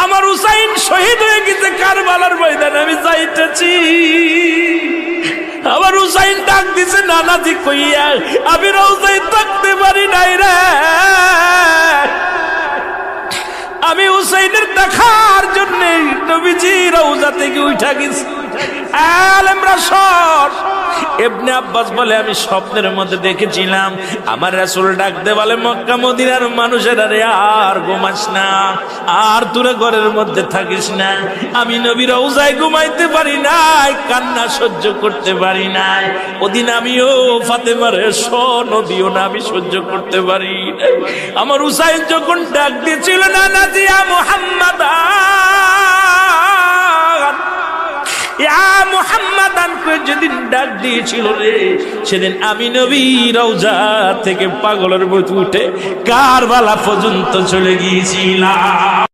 আমার হুসাইন শহীদ হয়ে গেছে কারবালার ময়দানে, আমি যাইতেছি। আমার হুসাইন ডাক দিছে নানাজি কইয়া, আমি রওজায় থাকতে পারি নাই রে, আমি হুসাইনের দেখার জন্য নবীজি রওজা থেকে উঠা গেছি। আলেমরা সর। ইবনে আব্বাস বলে আমি স্বপ্নের মধ্যে দেখেছিলাম আমার রাসূল ডাক দে বলে, মক্কা মদিনার মানুষেরা রে আর ঘুমাস না, আর তোরা ঘরের মধ্যে থাকিস না। আমি নবী রওজায় ঘুমাইতে পারি নাই, কান্না সহ্য করতে পারি নাই। ওদিন আমিও ফাতেমার নদীও না আমি সহ্য করতে পারি নাই। আমার হুসাইন যখন ডাক দিয়েছিল না নাজিয়া মুহাম্মাদ যেদিন ডাক দিয়েছিল রে, সেদিন আমি নবী রওজা থেকে পাগলের মতো উঠে কারবালা পর্যন্ত চলে গিয়েছিলাম।